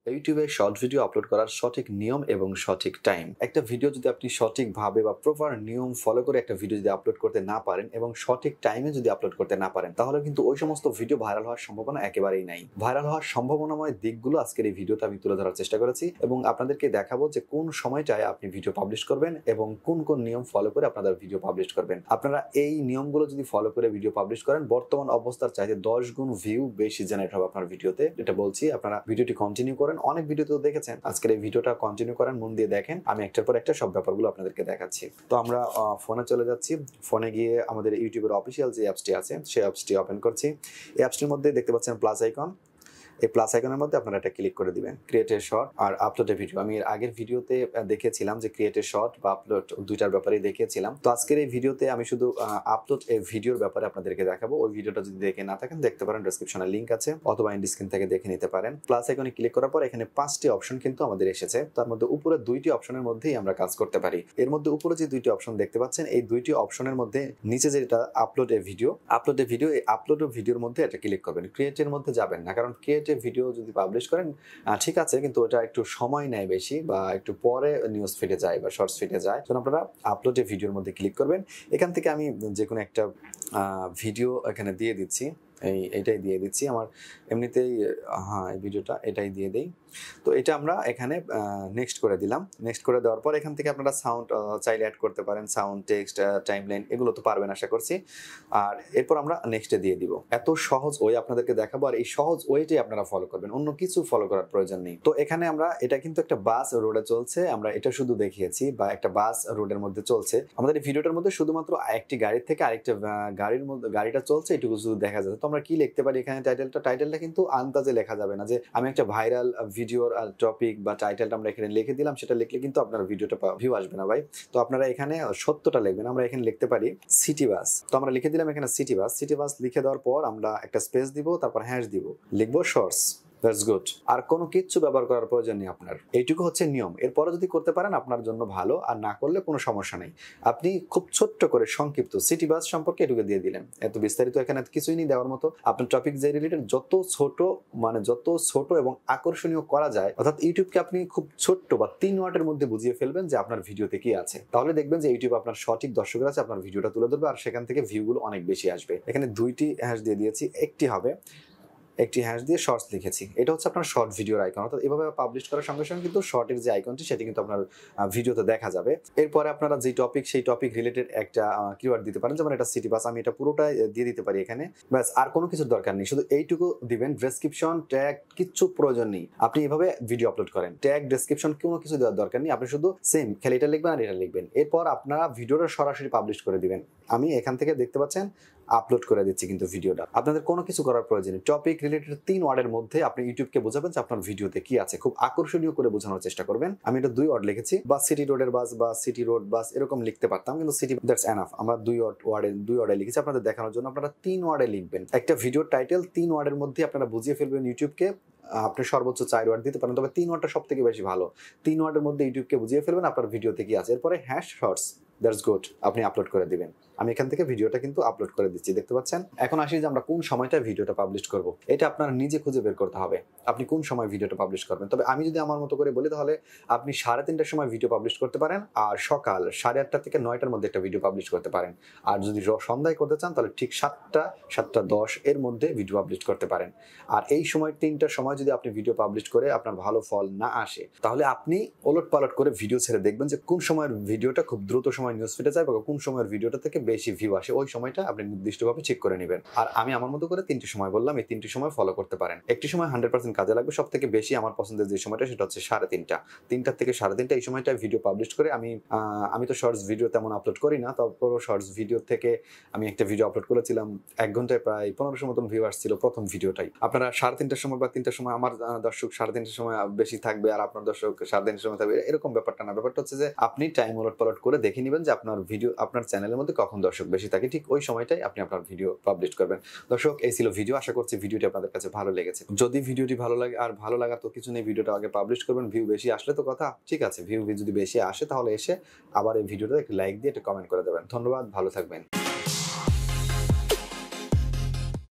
ইউটিউবে short video upload করার সঠিক নিয়ম এবং সঠিক টাইম। একটা ভিডিও যদি আপনি সঠিকভাবে বা প্রপার নিয়ম ফলো করে একটা ভিডিও যদি আপলোড করতে না পারেন এবং সঠিক টাইমে যদি আপলোড করতে না পারেন, তাহলে কিন্তু ওই সমস্ত ভিডিও ভাইরাল হওয়ার সম্ভাবনা একেবারেই নাই। ভাইরাল হওয়ার সম্ভাবনাময় দিকগুলো আজকের এই ভিডিওতে আমি তুলে ধরার চেষ্টা করেছি এবং আপনাদেরকে দেখাবো যে কোন সময়টায় আপনি ভিডিও পাবলিশ করবেন এবং কোন কোন নিয়ম ফলো করে আপনারা ভিডিও পাবলিশ করবেন। আপনারা এই নিয়মগুলো যদি ফলো করে ভিডিও পাবলিশ করেন, বর্তমান অবস্থার চাইতে 10 গুণ ভিউ বেশি জেনারেট হবে আপনার ভিডিওতে। এটা বলছি, আপনারা ভিডিওটি কন্টিনিউ করেন। অনেক ভিডিও তো দেখেছেন, আজকের এই ভিডিওটা কন্টিনিউ করেন, মন দিয়ে দেখেন। আমি একটার পর একটা সব ব্যাপারগুলো আপনাদেরকে দেখাচ্ছি। তো আমরা ফোনে চলে যাচ্ছি। ফোনে গিয়ে আমাদের ইউটিউবের অফিসিয়াল যে অ্যাপসটি আছে সেই অ্যাপসটি ওপেন করছি। এই অ্যাপসটির মধ্যে দেখতে পাচ্ছেন প্লাস আইকন। এই প্লাস আইকনের মধ্যে আপনারা এটা ক্লিক করে দিবেন। ক্রিয়েট এ শর্ট আর আপলোড এ ভিডিও। আমি এর আগের ভিডিওতে দেখিয়েছিলাম যে ক্রিয়েট এ শর্ট বা আপলোড দুইটার ব্যাপারেই দেখিয়েছিলাম। তো আজকের এই ভিডিওতে আমি শুধু আপলোড এ ভিডিওর ব্যাপারে আপনাদেরকে দেখাবো। ওই ভিডিওটা যদি দেখে না থাকেন, দেখতে পারেন, ডেসক্রিপশনে লিংক আছে, অথবা এন্ড স্ক্রিন থেকে দেখে নিতে পারেন। প্লাস আইকনে ক্লিক করার পর এখানে 5টি অপশন কিন্তু আমাদের এসেছে। তার মধ্যে উপরে 2টি অপশনের মধ্যেই আমরা কাজ করতে পারি। এর মধ্যে উপরে যে 2টি অপশন দেখতে পাচ্ছেন, এই 2টি অপশনের মধ্যে নিচে যেটা আপলোড এ ভিডিও, এই আপলোড এ ভিডিওর মধ্যে এটা ক্লিক করবেন। ক্রিয়েট এর মধ্যে যাবেন না, কারণ ক্রিয়েট এ ভিডিও যদি পাবলিশ করেন ঠিক আছে, কিন্তু ওটা একটু সময় নেয় বেশি, বা একটু পরে নিউজ ফিডে যায় বা শর্টস ফিডে যায়। তো আপনারা আপলোড এ ভিডিওর মধ্যে ক্লিক করবেন। এখান থেকে আমি যে কোনো একটা ভিডিও এখানে দিয়ে দিচ্ছি। এইটাই দিয়ে দিচ্ছি। আমার এমনিতেই এই ভিডিওটা এটাই দিয়ে দেই। তো এটা আমরা এখানে নেক্সট করে দিলাম। নেক্সট করে দেওয়ার পর এখান থেকে আপনারা সাউন্ড চাইলে অ্যাড করতে পারেন, সাউন্ড, টেক্সট, টাইমলাইন, এগুলো তো পারবেন আশা করছি। আর এরপর আমরা নেক্সটে দিয়ে দিব। এত সহজ ওয়ে আপনাদেরকে দেখাবো, আর এই সহজ ওয়েটাই আপনারা ফলো করবেন, অন্য কিছু ফলো করার প্রয়োজন নেই। তো এখানে আমরা, এটা কিন্তু একটা বাস রোডে চলছে, আমরা এটা শুধু দেখিয়েছি, বা একটা বাস রোডের মধ্যে চলছে। আমাদের এই ভিডিওটার মধ্যে শুধুমাত্র একটি গাড়ির থেকে আরেকটা গাড়ির মধ্যে গাড়িটা চলছে, এটুকু শুধু দেখা যাচ্ছে। তো আমরা কি লিখতে পারি এখানে? টাইটেলটা কিন্তু আন্দাজে লেখা যাবে না যে আমি একটা ভাইরাল ভিডিওর টপিক বা টাইটেলটা আমরা এখানে লিখে দিলাম, সেটা লিখলে কিন্তু আপনার ভিডিওটা ভিউ আসবে না ভাই। তো আপনারা এখানে সত্যটা লিখবেন। আমরা এখানে লিখতে পারি সিটি বাস। তো আমরা লিখে দিলাম এখানে সিটি বাস লিখে দেওয়ার পর আমরা একটা স্পেস দিব, তারপর হ্যাশ দিব, লিখবো শর্টস। That's good. আর কোনো কিচ্ছু ব্যবহার করার প্রয়োজন নেই আপনার। এইটুকু হচ্ছে নিয়ম। এরপরে যদি করতে পারেন আপনার জন্য ভালো, আর না করলে কোনো সমস্যা নেই। আপনি খুব ছোট্ট করে সংক্ষিপ্ত সিটি বাস সম্পর্কে এটুকু দিয়ে দিলেন। এত বিস্তারিত এখানে কিছুই নেই দেওয়ার মতো। আপনার টপিক যে রিলেটেড যত ছোট এবং আকর্ষণীয় করা যায়, অর্থাৎ ইউটিউবকে আপনি খুব ছোট্ট বা 3 ওয়ার্ডের মধ্যে বুঝিয়ে ফেলবেন যে আপনার ভিডিওতে কি আছে, তাহলে দেখবেন যে ইউটিউব আপনার সঠিক দর্শকরা আছে, আপনার ভিডিওটা তুলে ধরবে, আর সেখান থেকে ভিউগুলো অনেক বেশি আসবে। এখানে 2টি হ্যাশ দিয়ে দিয়েছি, একটি হ্যাশ দিয়ে শর্টস লিখেছি। এটা হচ্ছে আপনার শর্ট ভিডিওর আইকন। অর্থাৎ এভাবে পাবলিশ করার সঙ্গে সঙ্গে কিন্তু শর্টের যে আইকনটি সেটি কিন্তু আপনার ভিডিওতে দেখা যাবে। এরপরে আপনারা যে টপিক, সেই টপিক রিলেটেড একটা কিওয়ার্ড দিতে পারেন, যেমন এটা সিটি বাস, আমি এটা পুরোটাই দিয়ে দিতে পারি এখানে। ব্যাস, আর কোনো কিছুর দরকার নেই, শুধু এইটুকু দিবেন। ডেসক্রিপশন, ট্যাগ কিচ্ছু প্রয়োজন নেই। আপনি এভাবে ভিডিও আপলোড করেন, ট্যাগ, ডেসক্রিপশন কোনো কিছু দেওয়ার দরকার নেই। আপনি শুধু সেম খালি এটা লিখবেন আর এটা লিখবেন। এরপর আপনারা ভিডিওটা সরাসরি পাবলিশ করে দিবেন। আমি এখান থেকে দেখতে পাচ্ছেন আপলোড করে দিচ্ছি কিন্তু ভিডিওটা। আপনাদের কোনো কিছু করার প্রয়োজন নেই। টপিক রিলেটেড 3 ওয়ার্ডের মধ্যে আপনি ইউটিউবকে বোঝাবেন যে আপনার ভিডিওতে কি আছে, খুব আকর্ষণীয় করে বোঝানোর চেষ্টা করবেন। আমি এটা 2 ওয়ার্ড লিখেছি, বা সিটি রোডের বাস বা সিটি রোড বাস এরকম লিখতে পারতাম, কিন্তু সিটি, দ্যাটস এনাফ। আমরা 2 ওয়ার্ডে লিখেছি আপনাদের দেখানোর জন্য। আপনারা 3 ওয়ার্ডে লিখবেন। একটা ভিডিওর টাইটেল 3 ওয়ার্ডের মধ্যে আপনারা বুঝিয়ে ফেলবেন ইউটিউবকে। আপনি সর্বোচ্চ 4 ওয়ার্ড দিতে পারেন, তবে 3 ওয়ার্ডটা সব থেকে বেশি ভালো। 3 ওয়ার্ডের মধ্যে ইউটিউবকে বুঝিয়ে ফেলবেন আপনার ভিডিওতে কি আছে। এরপরে হ্যাশ শর্টস, দ্যাটস গুড, আপনি আপলোড করে দিবেন। আমি এখান থেকে ভিডিওটা কিন্তু আপলোড করে দিচ্ছি, দেখতে পাচ্ছেন। এখন আসি যে আমরা কোন সময়টা ভিডিওটা পাবলিশ করব। এটা আপনার নিজে খুঁজে বের করতে হবে, আপনি কোন সময় ভিডিওটা পাবলিশ করবেন। তবে আমি যদি আমার মতো করে বলি, তাহলে আপনি 3:30টার সময় ভিডিও পাবলিশ করতে পারেন, আর সকাল 8:30 থেকে 9টার মধ্যে একটা ভিডিও পাবলিশ করতে পারেন। আর যদি সন্ধ্যায় করতে চান, তাহলে ঠিক 7টা 10 এর মধ্যে ভিডিও পাবলিশ করতে পারেন। আর এই সময় 3টার সময় যদি আপনি ভিডিও পাবলিশ করে আপনার ভালো ফল না আসে, তাহলে আপনি ওলটপালট করে ভিডিও ছেড়ে দেখবেন যে কোন সময়ের ভিডিওটা খুব দ্রুত সময় নিউজ ফিডে যায়, বা কোন সময়ের ভিডিওটা থেকে বেশি ভিউ আসে। ওই সময়টা আপনি নির্দিষ্টভাবে চেক করে নেবেন। আর আমি আমার মতো করে 3টি সময় বললাম, এই 3টি সময় ফলো করতে পারেন। একটি সময় 100% কাজে লাগবে। সব থেকে বেশি আমার পছন্দের যে সময়টা, সেটা হচ্ছে 3:30। 3টা থেকে 3:30 এই সময়টা ভিডিও পাবলিশ করে আমি তো শর্টস ভিডিও তেমন আপলোড করি না, তারপরও শর্টস ভিডিও থেকে আমি একটা ভিডিও আপলোড করেছিলাম, 1 ঘন্টায় প্রায় 1500 মতন ভিউ আসছিল প্রথম ভিডিওটাই। আপনারা 3:30টার সময় বা 3টার সময়, আমার দর্শক 3:30টার সময় বেশি থাকবে আর আপনার দর্শক 3:30টার সময় থাকবে, এরকম ব্যাপারটা না। ব্যাপারটা হচ্ছে যে আপনি টাইম ওলটপালট করে দেখে নেবেন যে আপনার ভিডিও, আপনার চ্যানেলের মধ্যে কখন দর্শক বেশি থাকে, ঠিক ওই সময়টাই আপনি আপনার ভিডিও পাবলিশ করবেন। দর্শক, এই ছিল ভিডিও। আশা করছি ভিডিওটি আপনাদের কাছে ভালো লেগেছে। যদি ভিডিওটি ভালো লাগে, আর ভালো লাগার তো কিছু নেই, ভিডিওটা আগে পাবলিশ করবেন। ভিউ বেশি আসলে তো কথা, ঠিক আছে, ভিউ যদি বেশি আসে তাহলে এসে আবার এই ভিডিওটা একটু লাইক দিয়ে একটা কমেন্ট করে দেবেন। ধন্যবাদ, ভালো থাকবেন।